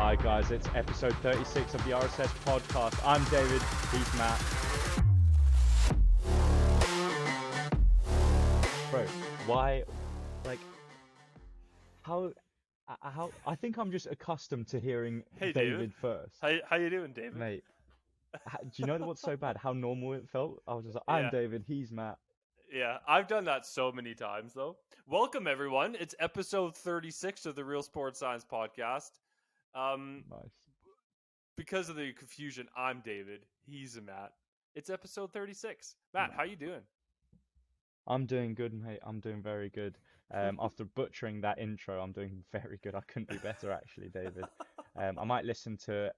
Hi guys, it's episode 36 of the RSS Podcast. I'm David, he's Matt. Bro, why, like, how, I think I'm just accustomed to hearing Hey, David first. How you doing, David? Mate, do you know what's so bad? How normal it felt? I was just like, I'm Yeah. David, he's Matt. Yeah, I've done that so many times, though. Welcome, everyone. It's episode 36 of the Real Sports Science Podcast. Nice. Because of the confusion, I'm David. He's Matt. It's episode 36. Matt, how you doing? I'm doing good, mate. I'm doing very good. After butchering that intro, I'm doing very good. I couldn't do better, actually, David. I might listen to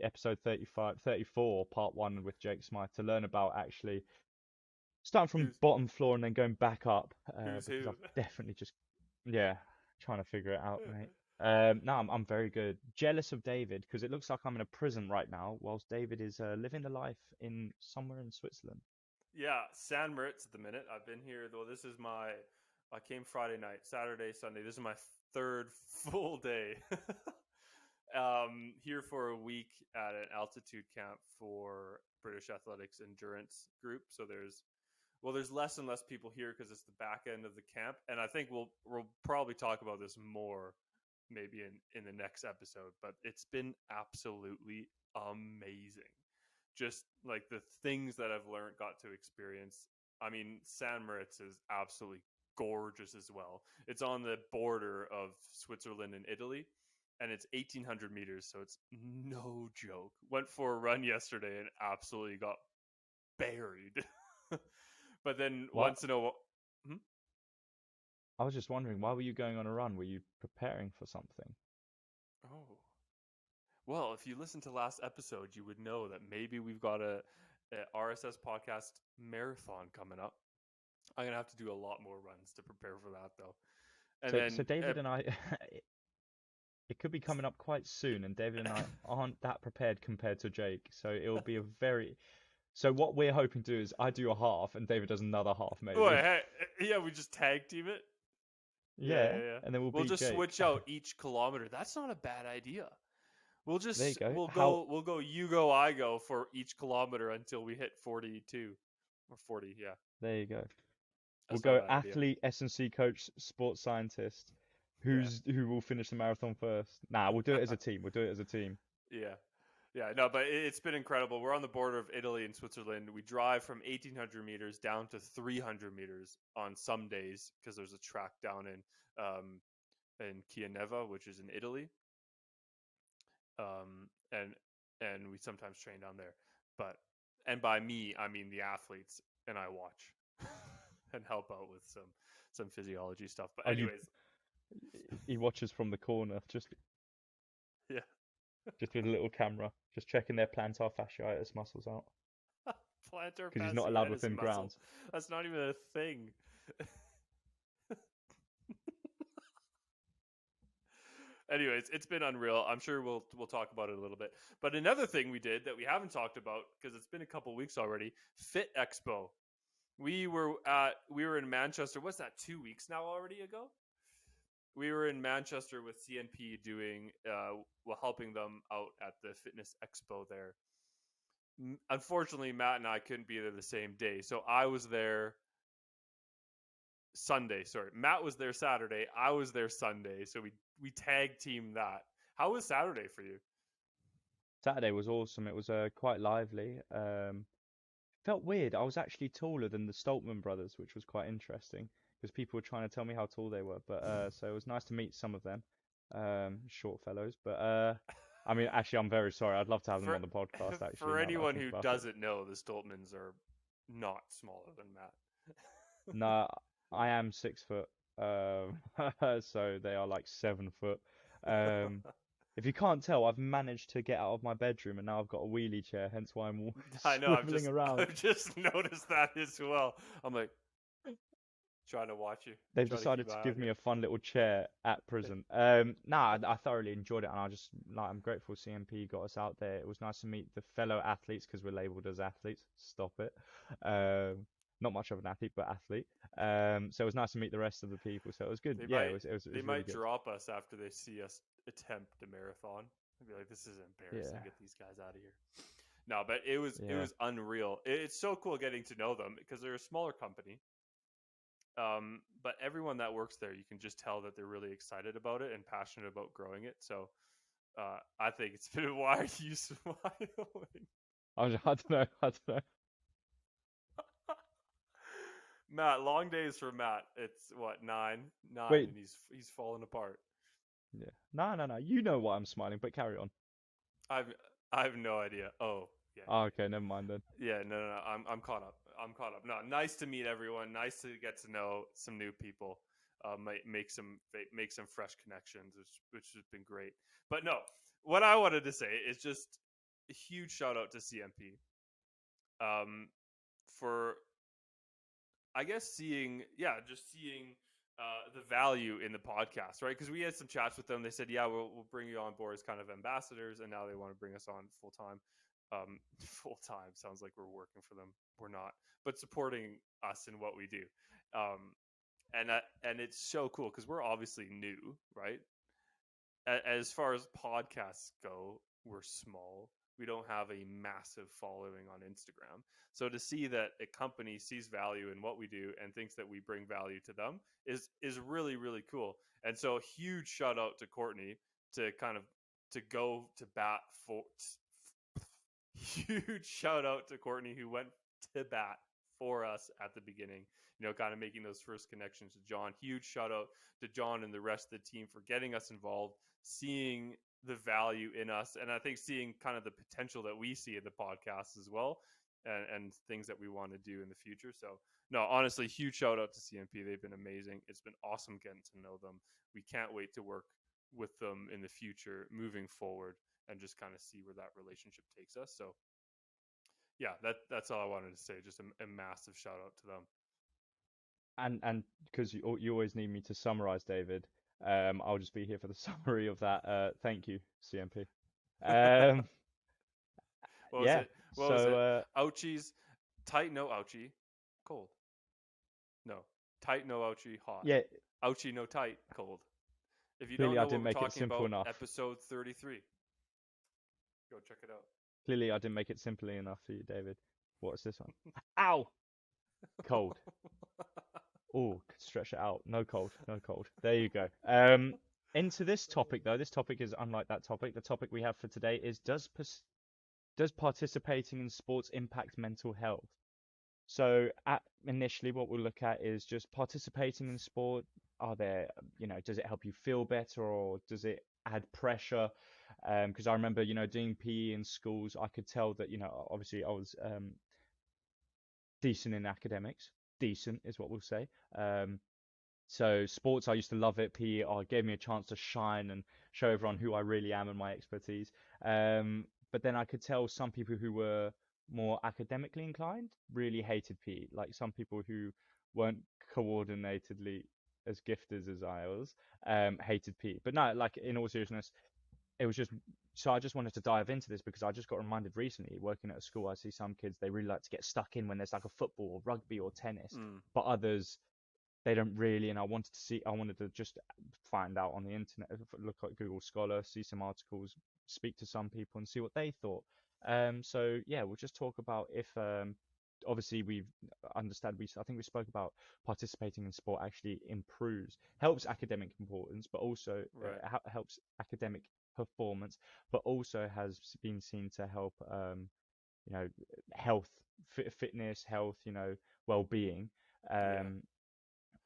episode 35, 34, part 1 with Jake Smythe to learn about actually starting from bottom floor and then going back up. Who's Because who? I've definitely just, trying to figure it out, mate. No, I'm very good. Jealous of David because it looks like I'm in a prison right now, whilst David is living the life in somewhere in Switzerland. Yeah, San Moritz at the minute. I've been here, though. I came Friday night, Saturday, Sunday. This is my third full day. Here for a week at an altitude camp for British Athletics Endurance Group. So there's less and less people here because it's the back end of the camp, and I think we'll probably talk about this more maybe in the next episode. But it's been absolutely amazing. Just like the things that I've learned, got to experience. I mean, San Moritz is absolutely gorgeous as well. It's on the border of Switzerland and Italy, and it's 1,800 meters, so it's no joke. Went for a run yesterday and absolutely got buried. But then What? once in a while, I was just wondering, why were you going on a run? Were you preparing for something? oh, well, if you listen to last episode, you would know that maybe we've got a RSS podcast marathon coming up. I'm gonna have to do a lot more runs to prepare for that, though. And So then, David and I, it could be coming up quite soon, and David and I aren't that prepared compared to Jake. So it will be So what we're hoping to do is I do a half, and David does another half, maybe. oh, hey, yeah, we just tag team it. Yeah, Yeah. and then we'll We'll beat just Jake. switch out each kilometer. That's not a bad idea. We'll just There you go. we'll go you go I go for each kilometer until we hit 42 or 40. Yeah, There you go. We'll that's not a go bad idea. athlete, S&C coach, sports scientist. Who will finish the marathon first? Nah, we'll do it as a team. We'll do it as a team. Yeah, no, but it's been incredible. We're on the border of Italy and Switzerland. We drive from 1,800 meters down to 300 meters on some days because there's a track down in Chianeva, which is in Italy. And we sometimes train down there. And by me, I mean the athletes, and I watch and help out with some physiology stuff. But anyways, He watches from the corner, just yeah. with a little camera, just checking their plantar fasciitis muscles out. Plantar Because he's not allowed fasciitis within muscle. ground. That's not even a thing. Anyways, it's been unreal. I'm sure we'll talk about it a little bit. But another thing we did that we haven't talked about because it's been a couple weeks already, Fit Expo. We were in Manchester. What's that? 2 weeks now already ago. We were in Manchester with CNP doing helping them out at the Fitness Expo there. Unfortunately, Matt and I couldn't be there the same day, so I was there Sunday. Sorry, Matt was there Saturday. I was there Sunday, so we tag teamed that. How was Saturday for you? Saturday was awesome. It was quite lively. Felt weird. I was actually taller than the Stoltman brothers, which was quite interesting because people were trying to tell me how tall they were. But so it was nice to meet some of them, short fellows. But I mean, actually, I'm very sorry. I'd love to have them on the podcast. Actually, for anyone who doesn't know, the Stoltmans are not smaller than Matt. No, I am 6 foot. So they are like 7 foot. If you can't tell, I've managed to get out of my bedroom and now I've got a wheelie chair, hence why I'm I know. around. I've just noticed that as well. I'm like trying to watch you. They've decided to give me a fun little chair at prison. I thoroughly enjoyed it, and I'm grateful CMP got us out there. It was nice to meet the fellow athletes because we're labelled as athletes. Stop it. Not much of an athlete, but athlete. So it was nice to meet the rest of the people. So it was good. It was they really might good. drop us after they see us attempt a marathon. I'd be like, this is embarrassing. Yeah. Get these guys out of here. No, but it was Yeah. unreal. It's so cool getting to know them because they're a smaller company. But everyone that works there, you can just tell that they're really excited about it and passionate about growing it. So I think it's been a wide use of Wyoming. I don't know. I don't know. Matt, long days for Matt. It's what, nine, Wait. and he's falling apart. Yeah. No, no, no. You know why I'm smiling, but carry on. I've I have no idea. Oh, yeah, Oh, okay, never mind then. yeah. No. I'm caught up. I'm caught up. No, nice to meet everyone. Nice to get to know some new people. Make some fresh connections, which has been great. But no, what I wanted to say is just a huge shout out to CMP. For I guess seeing the value in the podcast, right? Because we had some chats with them. They said, "Yeah, we'll bring you on board as kind of ambassadors," and now they want to bring us on full time. Full time sounds like we're working for them. We're not, but supporting us in what we do. Um, and it's so cool because we're obviously new, right? As far as podcasts go, we're small. We don't have a massive following on Instagram. So to see that a company sees value in what we do and thinks that we bring value to them is really, really cool. And so huge shout out to Courtney to kind of to go to bat for huge shout out to Courtney who went to bat for us at the beginning, kind of making those first connections to John. Huge shout out to John and the rest of the team for getting us involved, seeing the value in us, and I think seeing kind of the potential that we see in the podcast as well, and things that we want to do in the future. So no, honestly, huge shout out to CMP. They've been amazing. It's been awesome getting to know them. We can't wait to work with them in the future moving forward and just kind of see where that relationship takes us. So yeah, that's all I wanted to say. Just a massive shout out to them. And because you always need me to summarize, David, I'll just be here for the summary of that. Thank you, CMP. Um, What was yeah. it? What was So it? Ouchies, tight, no ouchie, cold. No, tight, no ouchie, hot. yeah, Ouchie, no tight, cold. If you don't clearly I know what didn't we're make it talking simple about, enough. episode 33. Go check it out. Clearly I didn't make it simply enough for you, David. What is this one? Ow! Cold. Oh, stretch it out. No cold, no cold. There you go. Into this topic though. This topic is unlike that topic. The topic we have for today is does participating in sports impact mental health? So initially what we'll look at is just participating in sport. Are there, does it help you feel better or does it add pressure? Because I remember, doing PE in schools, I could tell that, obviously I was decent in academics. Decent is what we'll say. So sports, I used to love it. PE, gave me a chance to shine and show everyone who I really am and my expertise. But then I could tell some people who were more academically inclined really hated PE. Like some people who weren't coordinatedly as gifted as I was, hated PE. But no, like in all seriousness, it was just so I just wanted to dive into this because I just got reminded recently working at a school. I see some kids they really like to get stuck in when there's like a football or rugby or tennis, Mm. but others they don't really. And I wanted to just find out on the internet, look at Google Scholar, see some articles, speak to some people, and see what they thought. So yeah, we'll just talk about if obviously I think we spoke about participating in sport actually helps academic importance, but also Right. helps academic performance, but also has been seen to help you know health, fitness, health, well-being. Yeah.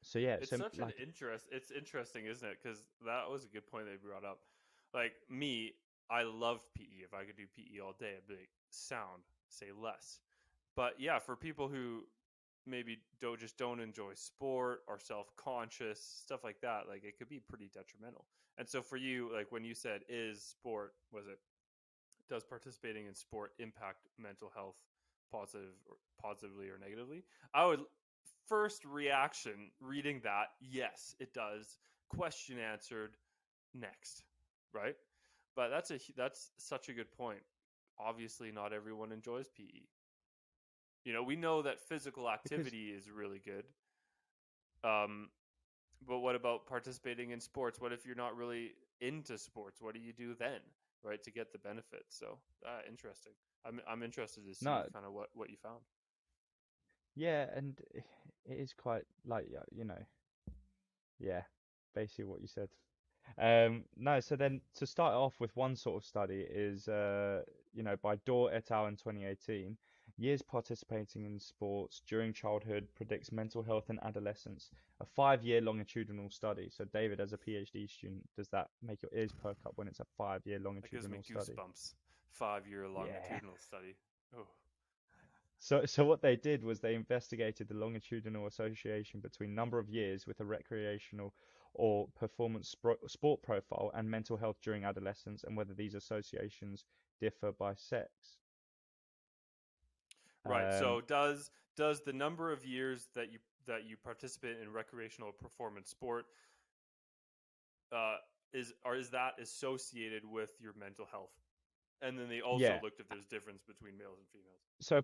So yeah, It's so such an like interest. It's interesting, isn't it? Because that was a good point they brought up. Like me, I love PE. If I could do PE all day, I'd be like, sound, say less. But yeah, for people who maybe don't enjoy sport or self-conscious stuff like that, like it could be pretty detrimental. And so for you, like when you said, does participating in sport impact mental health positively or negatively? I would first reaction reading that, yes, it does. Question answered, next, right? But that's such a good point. Obviously, not everyone enjoys PE. We know that physical because activity is really good. Um, but what about participating in sports? What if you're not really into sports? What do you do then? right, to get the benefits. So interesting. I'm interested to see No, kind of what you found. yeah, and it is quite like yeah, basically what you said. No, so then to start off with one sort of study is, by Dorr et al. In 2018, years participating in sports during childhood predicts mental health in adolescence, a 5-year longitudinal study. So, David, as a PhD student, does that make your ears perk up when it's a 5-year That gives me longitudinal study? goosebumps. 5-year Yeah. longitudinal study. Oh, So what they did was they investigated the longitudinal association between number of years with a recreational or performance sport profile and mental health during adolescence, and whether these associations differ by sex. right. Um, So does the number of years that you participate in recreational performance sport uh, is that associated with your mental health? And then they also yeah. looked if there's difference between males and females. So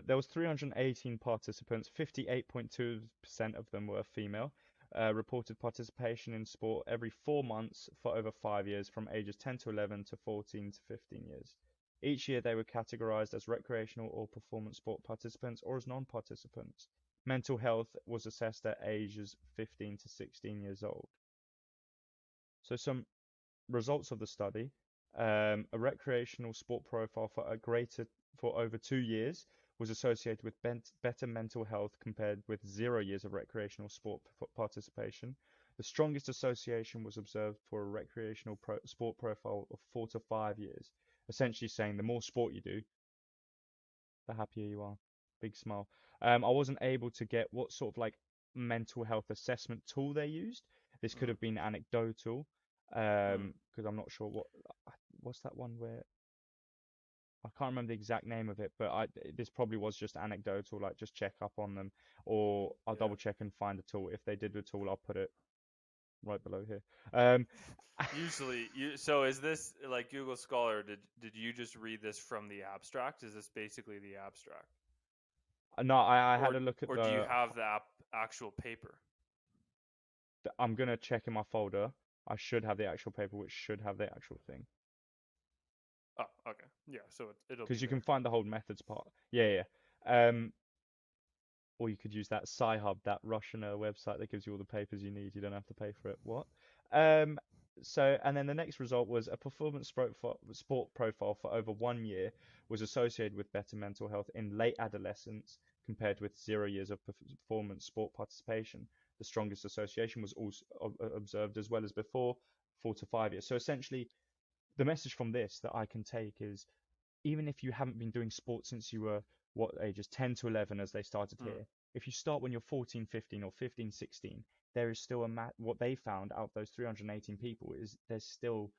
there was 318 participants, 58.2% of them were female. Reported participation in sport every 4 months for over 5 years, from ages 10 to 11 to 14 to 15 years. Each year they were categorized as recreational or performance sport participants or as non-participants. Mental health was assessed at ages 15 to 16 years old. So some results of the study: a recreational sport profile for over 2 years was associated with better mental health compared with 0 years of recreational sport participation. The strongest association was observed for a recreational sport profile of 4 to 5 years, essentially saying the more sport you do, the happier you are. Big smile. I wasn't able to get what sort of like mental health assessment tool they used. This could Mm, have been anecdotal, mm, because I'm not sure what's that one where I can't remember the exact name of it, but this probably was just anecdotal, like just check up on them, or I'll yeah. double check and find the tool. If they did the tool, I'll put it right below here. Um, Usually, so is this like Google Scholar? Did you just read this from the abstract? Is this basically the abstract, no, I had or a look at or do you have the actual paper? I'm gonna check in my folder. I should have the actual paper, which should have the actual thing. Oh, okay, yeah. So it'll be Because you can there. find the whole methods part. Yeah, yeah. Or you could use that Sci-Hub, that Russian website that gives you all the papers you need. You don't have to pay for it. What? Um, and then the next result was a performance sport profile for over 1 year was associated with better mental health in late adolescence compared with 0 years of performance sport participation. The strongest association was also observed as well as before, 4 to 5 years. So essentially, the message from this that I can take is, even if you haven't been doing sports since you were what ages 10 to 11 as they started Mm. here, if you start when you're 14, 15 or 15, 16, there is still what they found out of those 318 people is there's still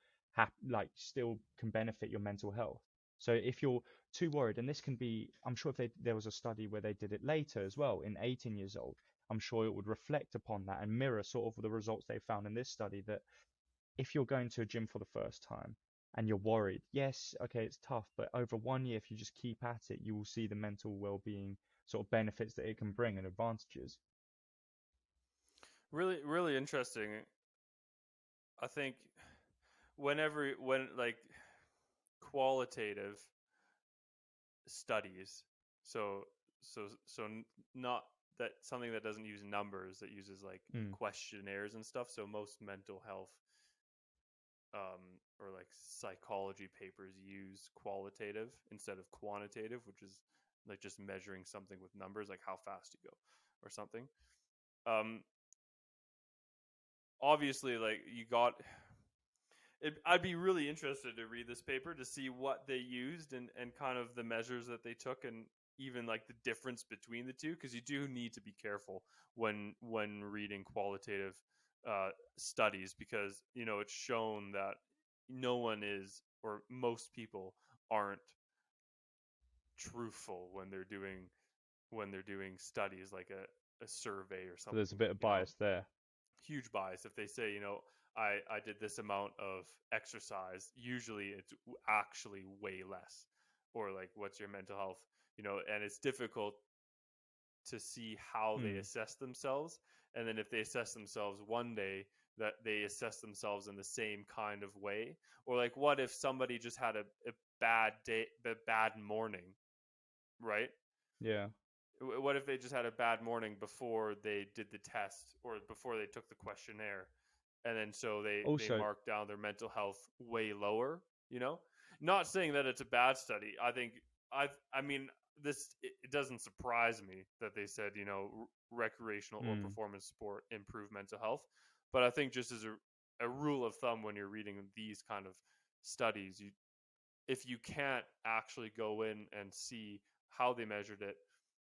still can benefit your mental health. So if you're too worried, and this can be, I'm sure if there was a study where they did it later as well in 18 years old, I'm sure it would reflect upon that and mirror sort of the results they found in this study, that if you're going to a gym for the first time and you're worried, yes, okay, it's tough, but over 1 year, if you just keep at it, you will see the mental well-being sort of benefits that it can bring and advantages. Really, really interesting. I think when like qualitative studies, so not that something that doesn't use numbers, that uses like Mm, questionnaires and stuff. So most mental health or like psychology papers use qualitative instead of quantitative, which is like just measuring something with numbers, like how fast you go or something. Um, obviously, like you got I'd be really interested to read this paper to see what they used and kind of the measures that they took, and even like the difference between the two, because you do need to be careful when reading qualitative studies, because it's shown that no one is, or most people aren't truthful when they're doing studies like a survey or so there's a something. bit of bias there. Huge bias. If they say, I did this amount of exercise, usually it's actually way less. Or like, what's your mental health? And it's difficult to see how they Mm, assess themselves. And then if they assess themselves one day, that they assess themselves in the same kind of way? Or like, what if somebody just had a bad day, a bad morning, right? Yeah. What if they just had a bad morning before they did the test or before they took the questionnaire, and then so they Also, mark down their mental health way lower? You know, not saying that it's a bad study. I think I mean this. It doesn't surprise me that they said, you know, recreational or mm, performance sport improve mental health, but I think just as a rule of thumb when you're reading these kind of studies, you if you can't actually go in and see how they measured it,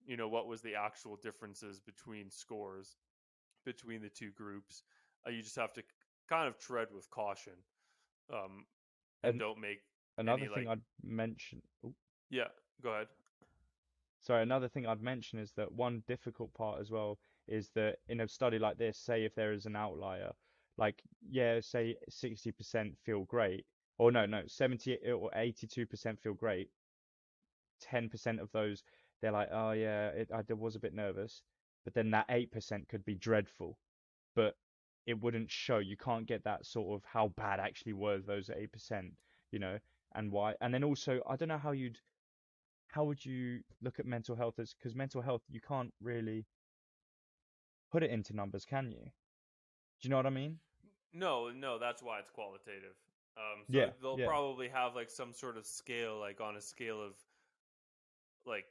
you know, what was the actual differences between scores between the two groups, you just have to kind of tread with caution, um, and and don't make another any thing like, I'd mention. Oh, yeah, go ahead. sorry, another thing I'd mention is that one difficult part as well is that in a study like this, say if there is an outlier, like yeah, say 60% feel great, or no, 70 or 82% feel great, 10% of those they're like, oh yeah, I was a bit nervous, but then that 8% could be dreadful, but it wouldn't show. You can't get that sort of how bad actually were those 8%, you know, and why. And then also, I don't know how would you look at mental health as, because mental health you can't really put it into numbers, can you? Do you know what I mean? No, no, that's why it's qualitative. So Yeah, they'll yeah. probably have like some sort of scale, like on a scale of like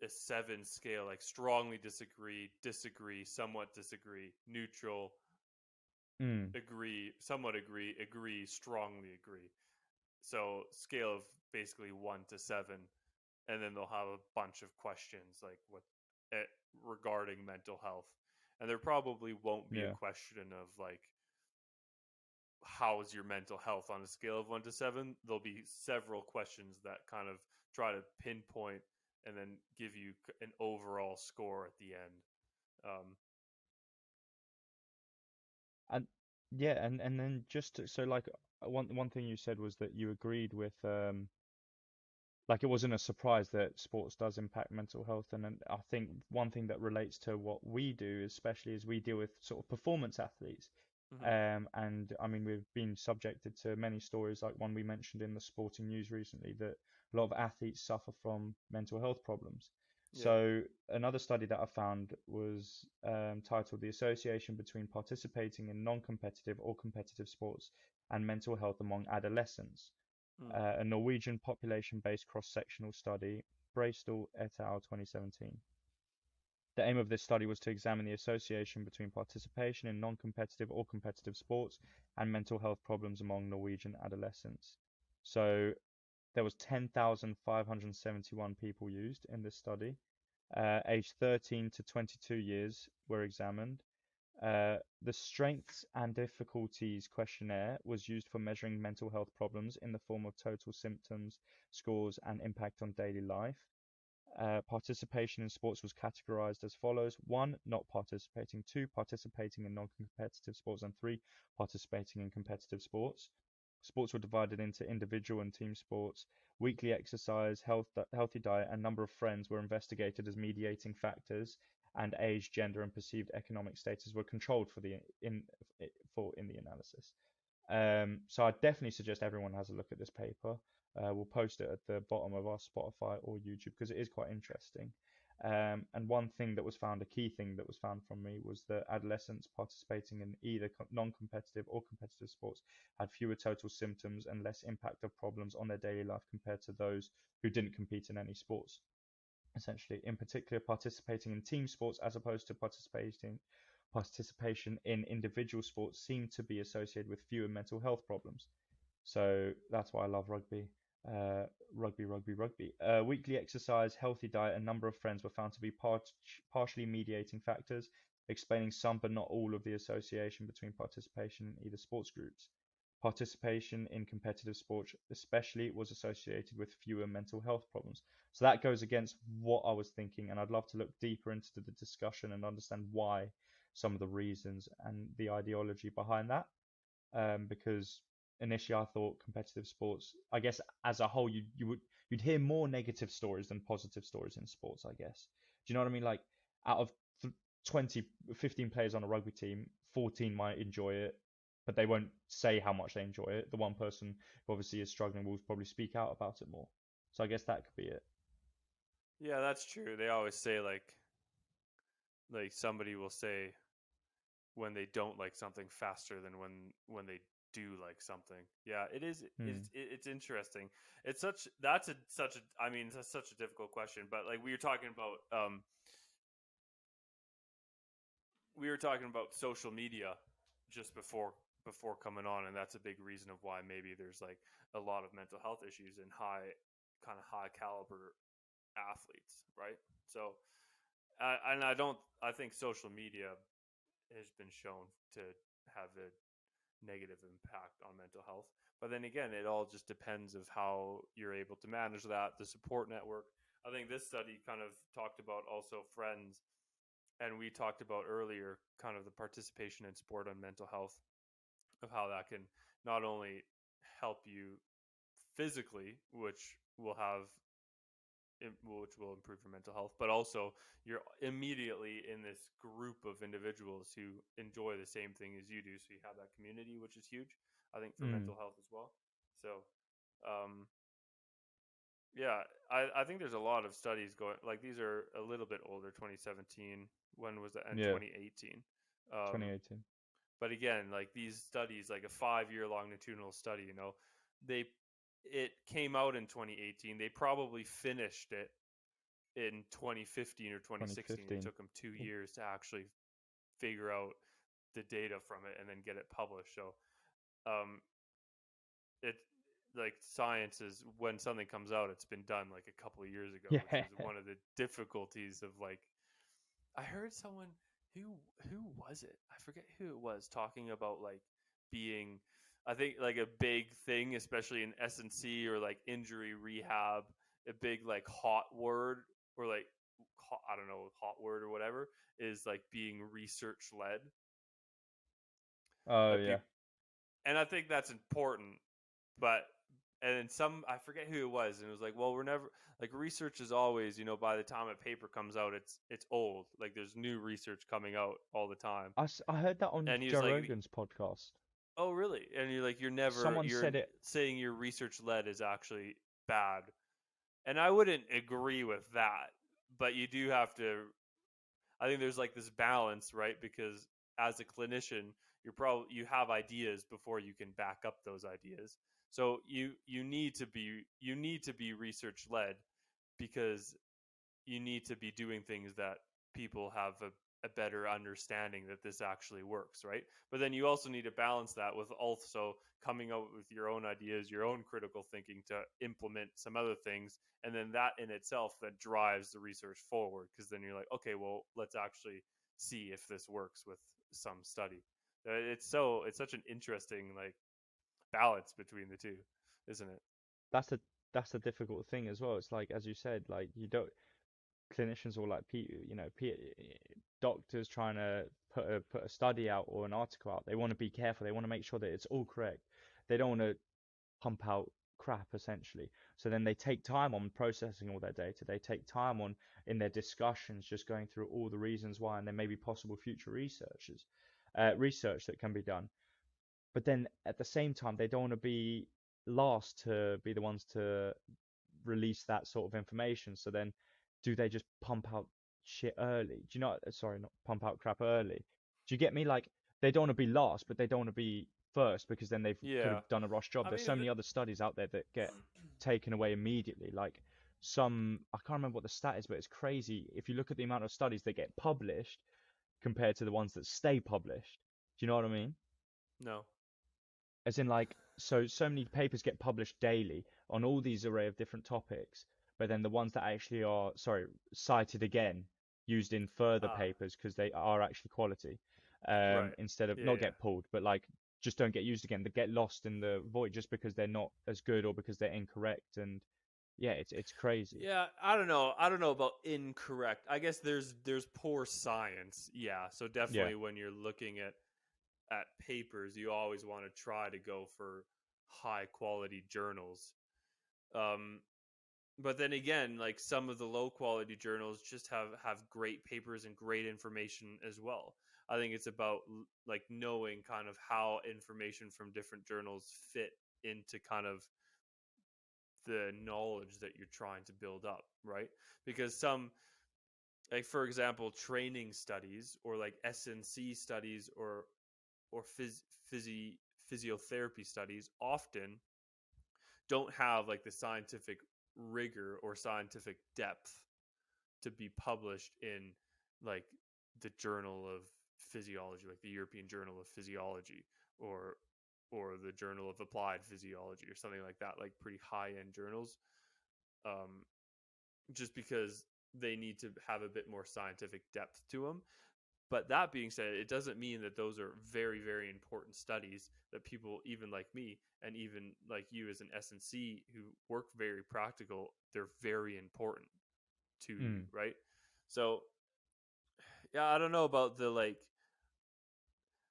a seven scale, like strongly disagree, disagree, somewhat disagree, neutral, Mm, agree, somewhat agree, agree, strongly agree. So scale of basically 1 to 7, and then they'll have a bunch of questions like what eh, regarding mental health, and there probably won't be a yeah. question of like how's your mental health on a scale of 1 to 7. There'll be several questions that kind of try to pinpoint and then give you an overall score at the end. And yeah, and then so like one thing you said was that you agreed with like it wasn't a surprise that sports does impact mental health, and then I think one thing that relates to what we do, especially as we deal with sort of performance athletes, Mm-hmm. and I mean we've been subjected to many stories like one we mentioned in the sporting news recently that a lot of athletes suffer from mental health problems. Yeah. So another study that I found was titled "The Association Between Participating in Non-Competitive or Competitive Sports and Mental Health Among Adolescents." Mm. A Norwegian population-based cross-sectional study, Bracestall et al. 2017. The aim of this study was to examine the association between participation in non-competitive or competitive sports and mental health problems among Norwegian adolescents. So there was 10,571 people used in this study. Aged 13 to 22 years were examined. The Strengths and Difficulties questionnaire was used for measuring mental health problems in the form of total symptoms, scores, and impact on daily life. Participation in sports was categorized as follows: one, not participating; two, participating in non competitive sports; and three, participating in competitive sports. Sports were divided into individual and team sports. Weekly exercise, healthy diet, and number of friends were investigated as mediating factors, and age, gender, and perceived economic status were controlled in the analysis. So I definitely suggest everyone has a look at this paper. We'll post it at the bottom of our Spotify or YouTube because it is quite interesting. And one thing that was found, a key thing that was found from me, was that adolescents participating in either non-competitive or competitive sports had fewer total symptoms and less impact of problems on their daily life compared to those who didn't compete in any sports. Essentially, in particular, participating in team sports as opposed to participation in individual sports seemed to be associated with fewer mental health problems. So that's why I love rugby. Rugby. Weekly exercise, healthy diet, and number of friends were found to be partially mediating factors, explaining some but not all of the association between participation in either sports groups. Participation in competitive sports, especially, was associated with fewer mental health problems. So that goes against what I was thinking, and I'd love to look deeper into the discussion and understand why, some of the reasons and the ideology behind that. Because initially I thought competitive sports, I guess as a whole, you'd hear more negative stories than positive stories in sports, I guess. Do you know what I mean? Like out of 20, 15 players on a rugby team, 14 might enjoy it, but they won't say how much they enjoy it. The one person who obviously is struggling will probably speak out about it more. So I guess that could be it. Yeah, that's true. They always say like somebody will say when they don't like something faster than when they do like something. Yeah, it is. Hmm. It's interesting. It's such a. I mean, that's such a difficult question. But like we were talking about social media just before coming on, and that's a big reason of why maybe there's like a lot of mental health issues in high caliber athletes, right? So, and I think social media has been shown to have a negative impact on mental health. But then again, it all just depends of how you're able to manage that, the support network. I think this study kind of talked about also friends, and we talked about earlier kind of the participation in sport on mental health, of how that can not only help you physically, which will improve your mental health, but also you're immediately in this group of individuals who enjoy the same thing as you do. So you have that community, which is huge, I think, for Hmm. mental health as well. So, um, yeah, I think there's a lot of studies going, like these are a little bit older, 2017. When was that? And Yeah, 2018. Um, 2018. but again, like these studies, like a 5 year longitudinal study, they it came out in 2018. They probably finished it in 2015 or 2016. It 2015. took them 2 years to actually figure out the data from it and then get it published. So, um, it like science is when something comes out, it's been done like a couple of years ago, which Yeah. is one of the difficulties of like. I heard someone who who was it? I forget who it was talking about like being. I think like a big thing, especially in S&C or like injury rehab, a big like hot word or like I don't know, hot word or whatever is like being research led. Oh Like yeah. people, and I think that's important. But and then some, I forget who it was, and it was like, well, we're never like research is always, by the time a paper comes out, it's old. Like there's new research coming out all the time. I heard that on And he was Joe like, Rogan's podcast. oh really? And you're like, Someone you're said it. saying your research led is actually bad. And I wouldn't agree with that, but you do have to. I think there's like this balance, right? Because as a clinician, you have ideas before you can back up those ideas. So you need to be research led because you need to be doing things that people have a better understanding that this actually works, right? But then you also need to balance that with also coming up with your own ideas, your own critical thinking to implement some other things. And then that in itself that drives the research forward because then you're like, okay, well, let's actually see if this works with some study. It's such an interesting like balance between the two, isn't it? That's the that's the difficult thing as well. It's like as you said, like you don't clinicians or like doctors trying to put a study out or an article out. They want to be careful. They want to make sure that it's all correct. They don't want to pump out crap essentially. So then they take time on processing all their data. They take time on in their discussions, just going through all the reasons why, and there may be possible future research that can be done. But then at the same time, they don't want to be last to be the ones to release that sort of information. So then, do they just pump out shit early? Do you know? Sorry, not pump out crap early. Do you get me? Like they don't want to be last, but they don't want to be first because then they could Yeah. have done a rush job. I There's mean, so many other studies out there that get taken away immediately. Like I can't remember what the stat is, but it's crazy. If you look at the amount of studies that get published compared to the ones that stay published. Do you know what I mean? no. As in, like, so many papers get published daily on all these array of different topics, but then the ones that actually are, sorry, cited again, used in further Ah, papers because they are actually quality, right. instead of Yeah, not yeah. get pulled, but like just don't get used again. They get lost in the void just because they're not as good or because they're incorrect. And yeah, it's crazy. Yeah, I don't know. I don't know about incorrect. I guess there's poor science. Yeah, so Yeah. definitely when you're looking at papers, you always want to try to go for high quality journals. Um, but then again, like some of the low quality journals just have great papers and great information as well. I think it's about like knowing kind of how information from different journals fit into kind of the knowledge that you're trying to build up, right? Because some, like for example, training studies or like SNC studies or physiotherapy studies often don't have like the scientific rigor or scientific depth to be published in like the Journal of Physiology, like the European Journal of Physiology, or the Journal of Applied Physiology, or something like that, like pretty high end journals. Um, just because they need to have a bit more scientific depth to them. But that being said, it doesn't mean that those are very, very important studies that people, even like me, and even like you as an S&C who work very practical, they're very important to you, Mm. right? So, yeah, I don't know about the like.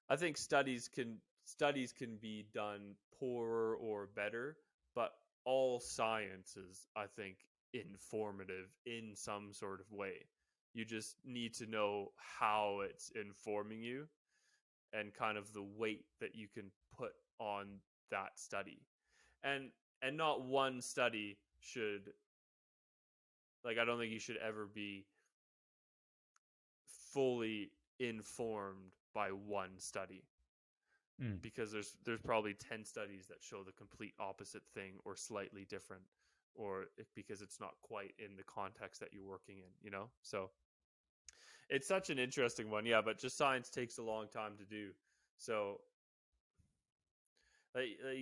I think studies can be done poorer or better, but all sciences, I think, informative in some sort of way. You just need to know how it's informing you and kind of the weight that you can put on that study. And not one study should, like, I don't think you should ever be fully informed by one study, Mm. because there's probably 10 studies that show the complete opposite thing or slightly different, or because it's not quite in the context that you're working in, so it's such an interesting one. Yeah, but just science takes a long time to do. So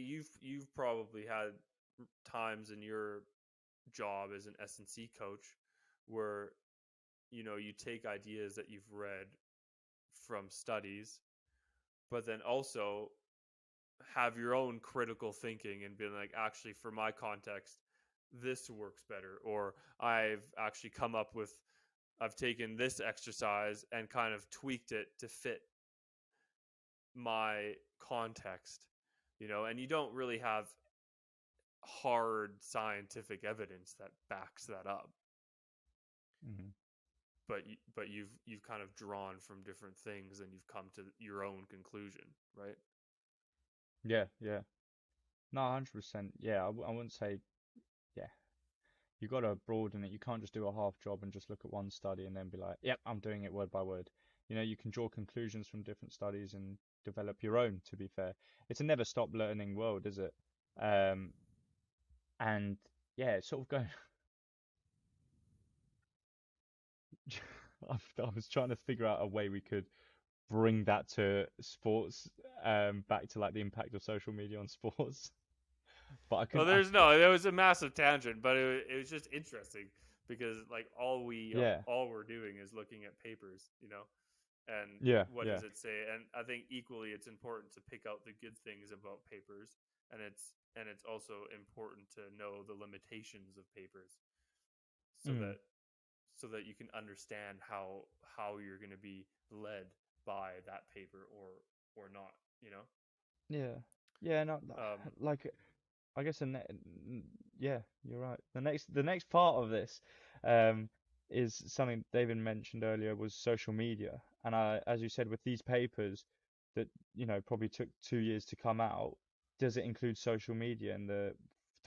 you've probably had times in your job as an S&C coach where you take ideas that you've read from studies, but then also have your own critical thinking and being like, actually, for my context, this works better. Or I've taken this exercise and kind of tweaked it to fit my context, and you don't really have hard scientific evidence that backs that up. Mm. But you've kind of drawn from different things and you've come to your own conclusion, right? Yeah, yeah. No, 100%. Yeah, I wouldn't say, yeah. You got to broaden it. You can't just do a half job and just look at one study and then be like, yep, I'm doing it word by word. You can draw conclusions from different studies and develop your own, to be fair. It's a never stop learning world, is it? Um, and yeah, it's sort of going. I was trying to figure out a way we could bring that to sports, back to like the impact of social media on sports. But I Well, couldn't. there was a massive tangent, but it was just interesting because like Yeah, all we're doing is looking at papers, and yeah, what yeah. does it say? And I think equally it's important to pick out the good things about papers, and it's also important to know the limitations of papers, so Mm, that you can understand how you're going to be led by that paper or not, yeah, yeah. No, um like I guess yeah, you're right. The next part of this, um, is something David mentioned earlier was social media, and as you said, with these papers that probably took 2 years to come out, does it include social media? And the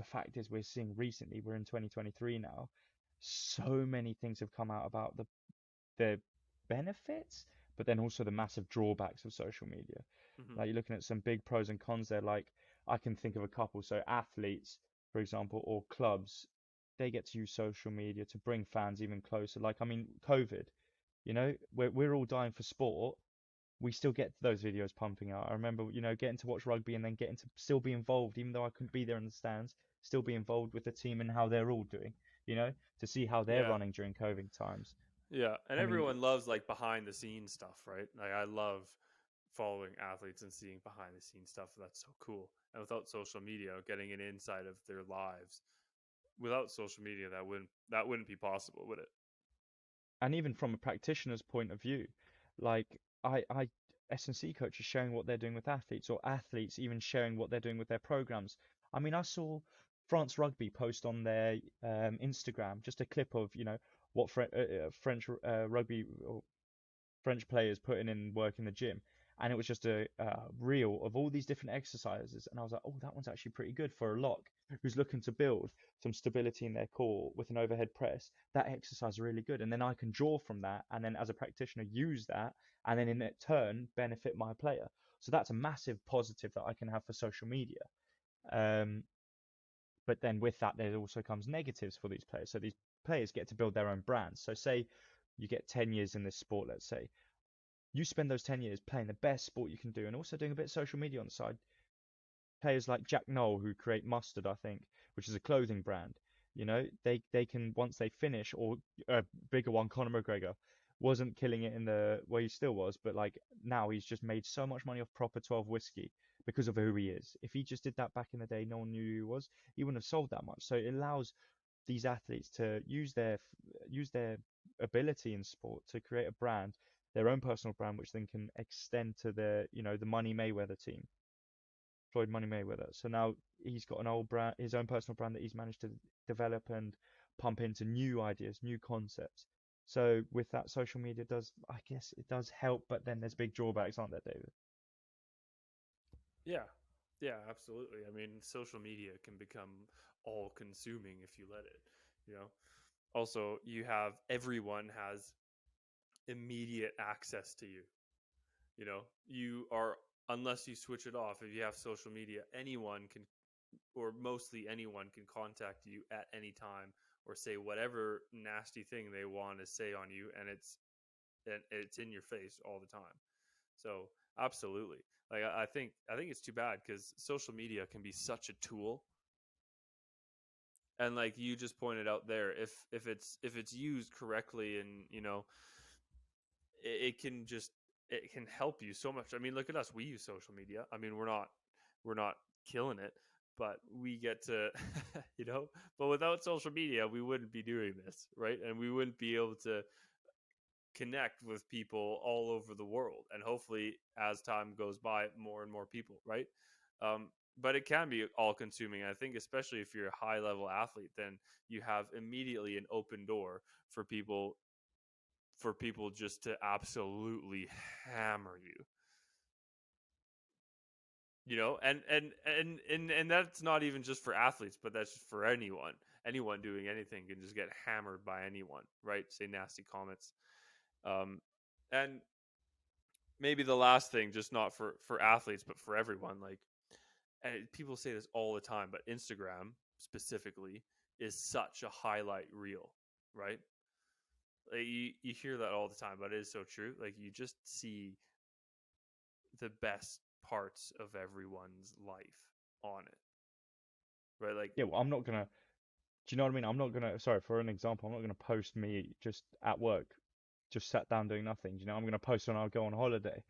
fact is, we're seeing recently, we're in 2023 now, so many things have come out about the benefits, but then also the massive drawbacks of social media. mhm. Like you're looking at some big pros and cons there. Like I can think of a couple. So athletes, for example, or clubs, they get to use social media to bring fans even closer. Like I mean, COVID, we're all dying for sport. We still get those videos pumping out. I remember, getting to watch rugby and then getting to still be involved, even though I couldn't be there in the stands, still be involved with the team and how they're all doing, to see how they're Yeah. running during COVID times. Yeah, and I mean, everyone loves like behind the scenes stuff, right? Like I love following athletes and seeing behind the scenes stuff. That's so cool. And without social media, getting an insight of their lives, without social media, that wouldn't be possible, would it? and even from a practitioner's point of view, like I S&C coaches showing what they're doing with athletes, or athletes even sharing what they're doing with their programs. I mean, I saw France Rugby post on their Instagram just a clip of, what French rugby or French players putting in work in the gym, and it was just a reel of all these different exercises, and I was like, oh, that one's actually pretty good for a lock who's looking to build some stability in their core with an overhead press. That exercise is really good, and then I can draw from that, and then as a practitioner use that, and then in turn benefit my player. So that's a massive positive that I can have for social media. Um, but then with that, there also comes negatives for these players. So these players get to build their own brands. So say you get 10 years in this sport, let's say you spend those 10 years playing the best sport you can do and also doing a bit of social media on the side. Players like Jack Noel, who create Mustard, I think, which is a clothing brand, they can, once they finish, or a bigger one, Conor McGregor, wasn't killing it in the well, he still was, but like now he's just made so much money off Proper 12 whiskey because of who he is. If he just did that back in the day, no one knew who he was, he wouldn't have sold that much. So it allows these athletes to use their ability in sport to create a brand, their own personal brand, which then can extend to the Money Mayweather team, Floyd Money Mayweather. So now he's got an old brand, his own personal brand that he's managed to develop and pump into new ideas, new concepts. So with that, social media does, I guess, it does help, but then there's big drawbacks, aren't there, David? Yeah. Yeah, absolutely. I mean, social media can become all consuming if you let it, you know. Also, you have everyone has immediate access to you. You know, you are, unless you switch it off, if you have social media, anyone can, or mostly anyone can contact you at any time or say whatever nasty thing they want to say on you, and it's in your face all the time. So absolutely, like I think it's too bad because social media can be such a tool, and like you just pointed out there, if it's used correctly, and it can just, it can help you so much. I mean, look at us, we use social media. I mean, we're not killing it, but we get to but without social media we wouldn't be doing this, right? And we wouldn't be able to connect with people all over the world, and hopefully as time goes by, more and more people, right? But it can be all consuming. I think especially if you're a high level athlete, then you have immediately an open door for people just to absolutely hammer you, and that's not even just for athletes, but that's just for anyone doing anything can just get hammered by anyone, right? Say nasty comments. Um and maybe the last thing, just not for athletes but for everyone, like, and people say this all the time, but Instagram specifically is such a highlight reel, right? Like, you hear that all the time, but it is so true. Like, you just see the best parts of everyone's life on it, right? Like, Yeah, well, I'm not gonna. Do you know what I mean? I'm not gonna. Sorry, for an example, I'm not gonna post me just at work, just sat down doing nothing. I'm gonna post when I go on holiday.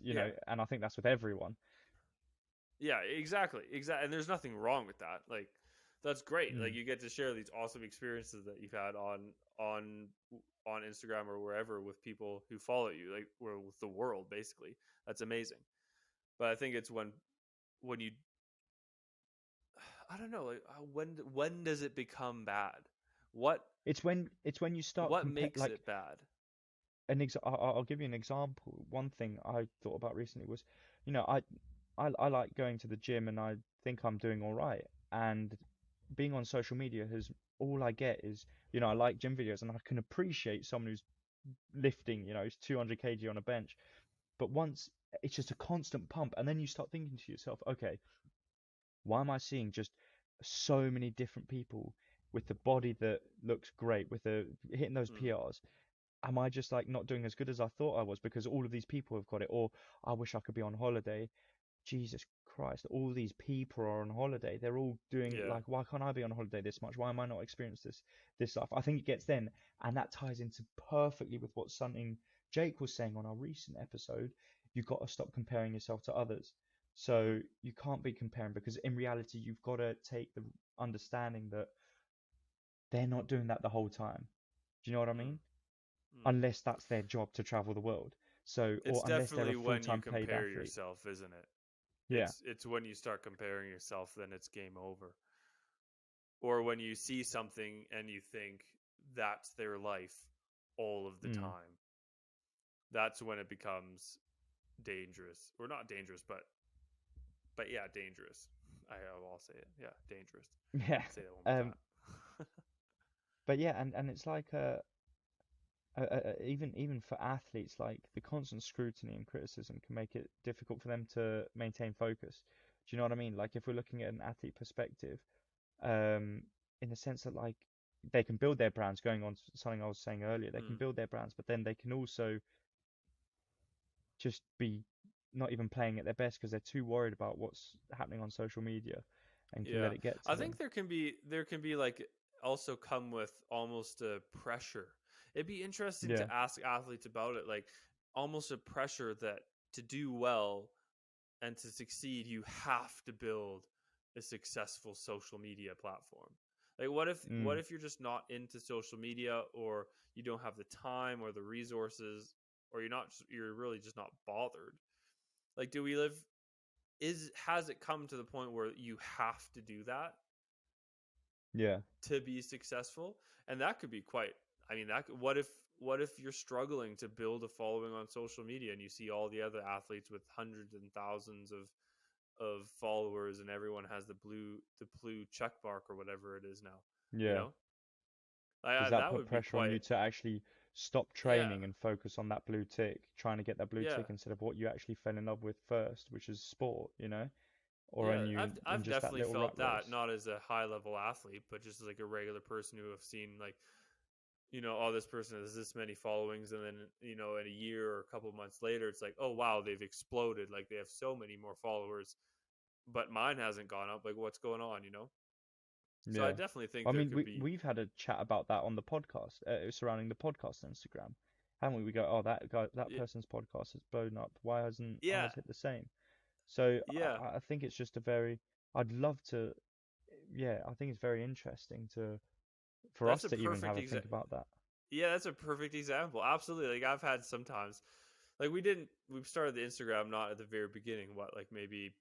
yeah, And I think that's with everyone. yeah, exactly. And there's nothing wrong with that. Like, that's great. Like, Mm. you get to share these awesome experiences that you've had on on Instagram or wherever with people who follow you, like, or with the world, basically. That's amazing. But I think it's when you, I don't know, like, when does it become bad? What It's when you start what compare, makes like, it bad? I'll give you an example. One thing I thought about recently was, you know, I like going to the gym and I think I'm doing all right. And being on social media has all I get is, I like gym videos and I can appreciate someone who's lifting, who's 200 kg on a bench. But once it's just a constant pump, and then you start thinking to yourself, okay, why am I seeing just so many different people with the body that looks great, with the hitting those Mm, PRs? Am I just like not doing as good as I thought I was because all of these people have got it? Or I wish I could be on holiday. Jesus Christ, all these people are on holiday. They're all doing, yeah. like, why can't I be on holiday this much? Why am I not experiencing this life? I think it gets then, and that ties into perfectly with what something Jake was saying on our recent episode. You've got to stop comparing yourself to others. Mm, So you can't be comparing, because in reality you've got to take the understanding that they're not doing that the whole time. Do you know what I mm, mean? mm. Unless that's their job to travel the world. So, It's or unless they're a definitely when you full-time paid compare athlete. yourself, isn't it? Yeah. It's when you start comparing yourself, then it's game over. or when you see something and you think that's their life all of the Mm. time, that's when it becomes dangerous. Or not dangerous, but yeah, dangerous. I'll say it. Yeah, dangerous. Yeah. Say that one more Um, time. but yeah, and it's like even for athletes, like the constant scrutiny and criticism can make it difficult for them to maintain focus. Do you know what I mean? Like if we're looking at an athlete perspective, um, in the sense that like they can build their brands, going on to something I was saying earlier, they can Mm. build their brands, but then they can also just be not even playing at their best because they're too worried about what's happening on social media and can Yeah, let it get to I think them. there can be like also come with almost a pressure. It'd be interesting Yeah. to ask athletes about it, like almost a pressure that to do well and to succeed, you have to build a successful social media platform. Like what Mm. if you're just not into social media, or you don't have the time or the resources, or you're really just not bothered? Like do we live is has it come to the point where you have to do that Yeah. to be successful? And that could be quite, I mean, what if you're struggling to build a following on social media, and you see all the other athletes with hundreds and thousands of followers, and everyone has the blue check mark or whatever it is now, you Yeah. know? Does that That put would be pressure on quite. you to actually stop Yeah, training and focus on that blue tick, trying to get that blue yeah, tick instead of what you actually fell in love with first, which is sport, you know? Or are yeah. you i've in i've just that definitely little rat felt that, race? not as a high level athlete, but just like a regular person who have seen, like, oh, this person has this many followings, and then, in a year or a couple months later, it's like, oh wow, they've exploded. Like, they have so many more followers, but mine hasn't gone up. Like, what's going on? So I Yeah. definitely think I there mean, could be. we've had a chat about that on the podcast, surrounding the podcast Instagram, haven't we? We go, oh, that guy, that Yeah, person's podcast has blown up. Why hasn't yeah, ours hit the same? So yeah. I think it's just a very, I'd love to, yeah, I think it's very interesting for That's us a to even perfect have a think about that. Yeah, that's a perfect example. Absolutely. Like, I've had sometimes, like, we started the Instagram not at the very beginning. What, like, maybe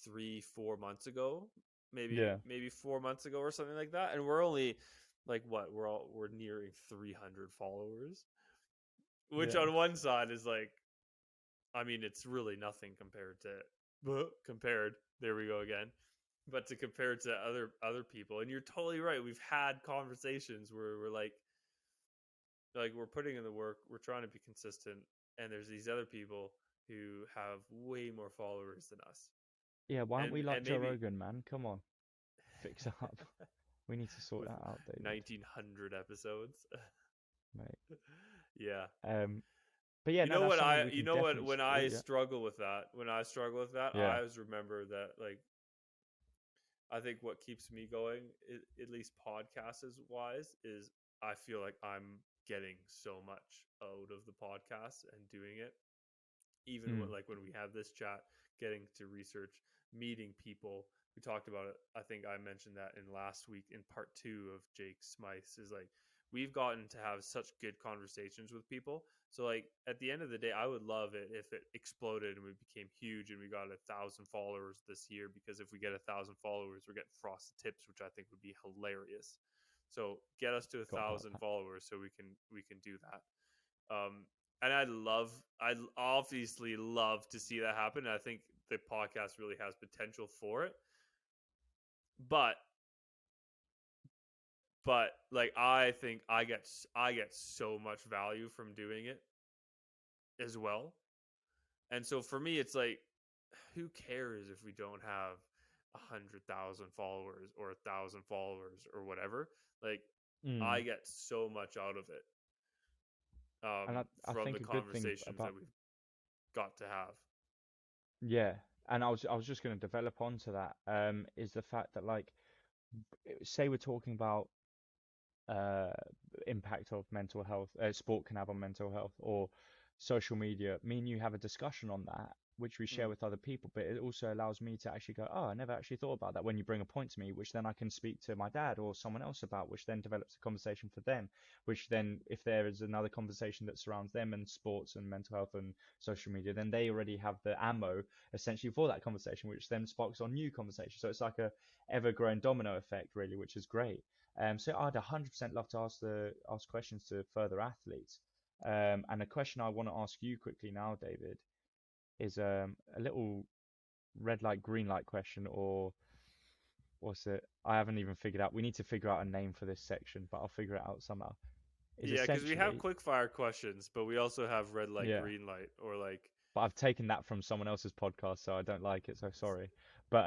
3-4 months ago, maybe Yeah, maybe 4 months ago or something like that, and we're only, like, what, we're nearing 300 followers, which yeah, on one side is like, I mean, it's really nothing compared. There we go again. But to compare to other people, and you're totally right. We've had conversations where we're like we're putting in the work, we're trying to be consistent, and there's these other people who have way more followers than us, yeah. Why aren't we like and Joe maybe Rogan, man? Come on, fix up. We need to sort with that out, David, 1900 episodes. mate. Yeah. Um, but yeah, You no, know that's what something I we you can know what definitely. when Oh I yeah, struggle with that, yeah, I always remember that, like, I think what keeps me going, at least podcast is wise, is I feel like I'm getting so much out of the podcast and doing it. Even mm, when we have this chat, getting to research, meeting people. We talked about it. I think I mentioned that in last week in part 2 of Jake Smythe's, is like, we've gotten to have such good conversations with people. So, like, at the end of the day, I would love it if it exploded and we became huge and we got 1,000 followers this year, because if we get 1,000 followers, we're getting frosted tips, which I think would be hilarious. So get us to a got about thousand that. followers so we can do that. And I'd obviously love to see that happen. And I think the podcast really has potential for it. But, like, I think I get so much value from doing it as well. And so for me, it's like, who cares if we don't have 100,000 followers or 1,000 followers or whatever? Like, I Mm. get so much out of it, And I from the think a good thing conversations that about, we've got to have. yeah, and I was just going to develop onto that, is the fact that like, say we're talking about uh impact of mental health, sport can have on mental health, or social media, me and you have a discussion on that, which we share Mm. with other people, but it also allows me to actually go, oh, I never actually thought about that when you bring a point to me, which then I can speak to my dad or someone else about, which then develops a conversation for them, which then, if there is another conversation that surrounds them and sports and mental health and social media, then they already have the ammo essentially for that conversation, which then sparks on new conversation. So it's like a ever-growing domino effect, really, which is great. So I'd 100% love to ask questions to further athletes. And a question I want to ask you quickly now, David, is a little red light, green light question, or what's it? I haven't even figured out. We need to figure out a name for this section, but I'll figure it out somehow. Is Yeah, because we have essentially, quick fire questions, but we also have red light, yeah, green light, or like but I've taken that from someone else's podcast, so I don't like it, so sorry. But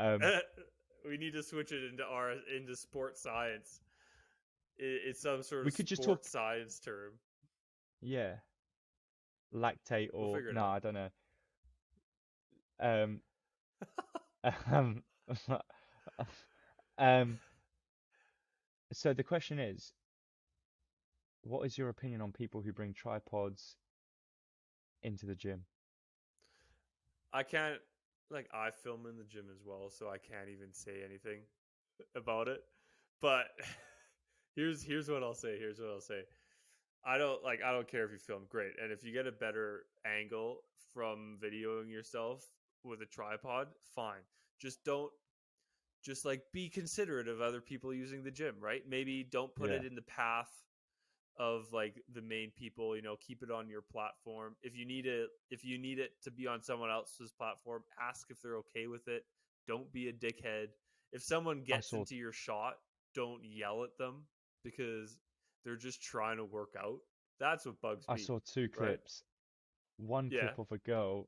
we need to switch it into sports science. It's some sort we of could just talk, sports science term. yeah, lactate We'll or figure it no, out. I don't know. Um, um, um, so the question is, what is your opinion on people who bring tripods into the gym? I can't like I film in the gym as well, so I can't even say anything about it. But here's what I'll say. Here's what I'll say. I don't care if you film great, and if you get a better angle from videoing yourself with a tripod, fine. Just don't just like be considerate of other people using the gym, right? Maybe don't put Yeah, it in the path of like the main people, keep it on your platform. If you need it to be on someone else's platform, ask if they're okay with it. Don't be a dickhead. If someone I gets saw into your shot, don't yell at them because they're just trying to work out. That's what bugs I me, saw two right? clips. One Yeah. clip of a girl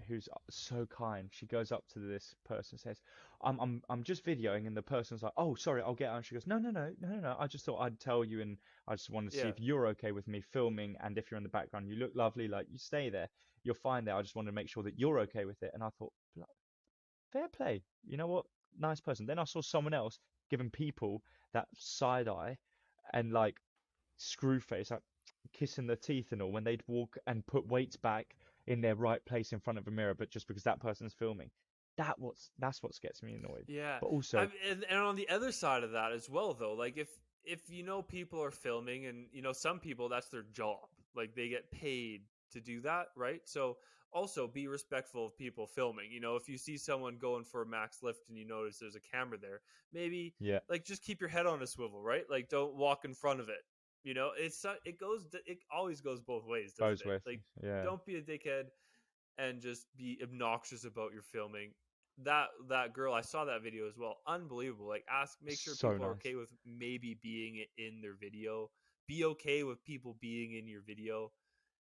who's so kind. She goes up to this person and says, I'm just videoing," and the person's like, "Oh, sorry, I'll get on." She goes, "No, no, no, no, no, no. I just thought I'd tell you, and I just wanted to see Yeah. if you're okay with me filming, and if you're in the background, you look lovely. Like, you stay there, you're fine there. I just wanted to make sure that you're okay with it." And I thought, fair play. You know what? Nice person. Then I saw someone else giving people that side eye and like screw face, like kissing their teeth and all when they'd walk and put weights back in their right place in front of a mirror, but just because that person's filming. That's what gets me annoyed. Yeah. But also, And on the other side of that as well though, like if people are filming and some people that's their job. Like they get paid to do that, right? So also be respectful of people filming. If you see someone going for a max lift and you notice there's a camera there, maybe yeah, like just keep your head on a swivel, right? Like don't walk in front of it. It always goes both ways, doesn't both it? ways. Like Yeah, don't be a dickhead and just be obnoxious about your filming. That girl, I saw that video as well. Unbelievable. Like make sure so people are nice. okay with maybe being in their video. Be okay with people being in your video.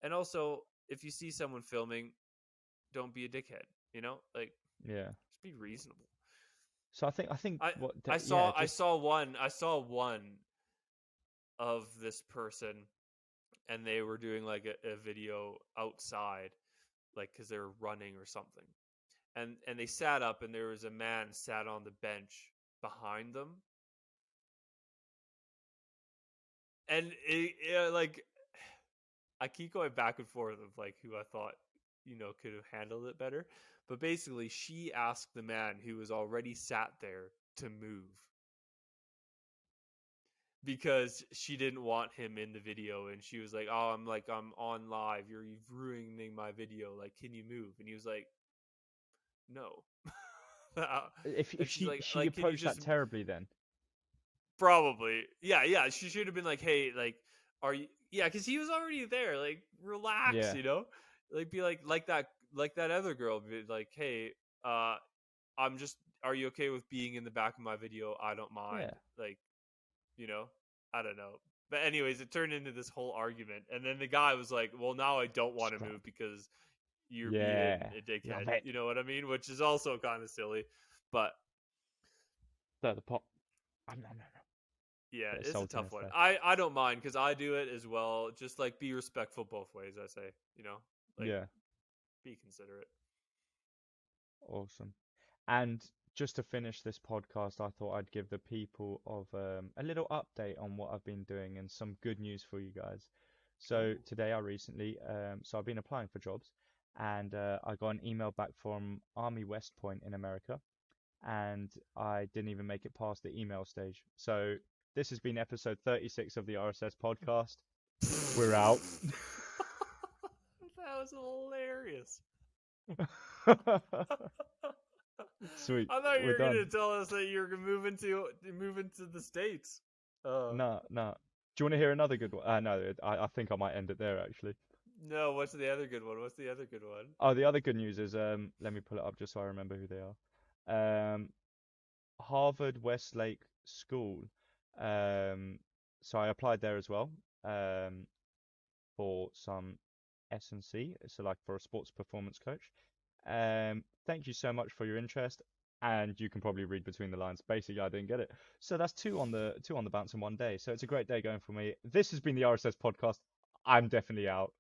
And also, if you see someone filming, don't be a dickhead. Like Yeah. just be reasonable. So I think I what I yeah, saw I just saw one of this person, and they were doing like a video outside, like because they were running or something, and they sat up and there was a man sat on the bench behind them, and like I keep going back and forth of like who I thought could have handled it better, but basically she asked the man who was already sat there to move because she didn't want him in the video, and she was like, "Oh, I'm on live, you're ruining my video, like can you move?" And he was like, "No." if And she's she like, "Can you approached just..." that terribly then. Probably. Yeah, yeah. She should have been like, "Hey, like, are you..." Yeah, because he was already there. Like, relax, Yeah. Like, be like that other girl. Be like, "Hey, uh, I'm just. Are you okay with being in the back of my video? I don't Yeah. mind." Like, you know, I don't know. But anyways, it turned into this whole argument, and then the guy was like, "Well, now I don't want to Scrap. move because you're being Yeah. a dickhead." Love it. You know what I mean? Which is also kind of silly, but The pop. Oh, no, no, no. yeah, Bit of it's a tough saltiness one. there. I don't mind because I do it as well. Just like be respectful both ways. I say, like Yeah. be considerate. Awesome. And just to finish this podcast, I thought I'd give the people of a little update on what I've been doing and some good news for you guys. So Ooh. today I recently, so I've been applying for jobs, and I got an email back from Army West Point in America, and I didn't even make it past the email stage. So this has been episode 36 of the RSS podcast. We're out. That was hilarious. Sweet, I thought you we're were going done. to tell us that you were moving to the States. Nah, nah. Do you want to hear another good one? No, I think I might end it there actually. No, what's the other good one? What's the other good one? Oh, the other good news is, let me pull it up just so I remember who they are. Harvard Westlake School. Um, so I applied there as well, um, for some S&C, so like for a sports performance coach. Thank you so much for your interest, and you can probably read between the lines. Basically, I didn't get it. So that's two on the bounce in one day. So it's a great day going for me. This has been the RSS podcast. I'm definitely out.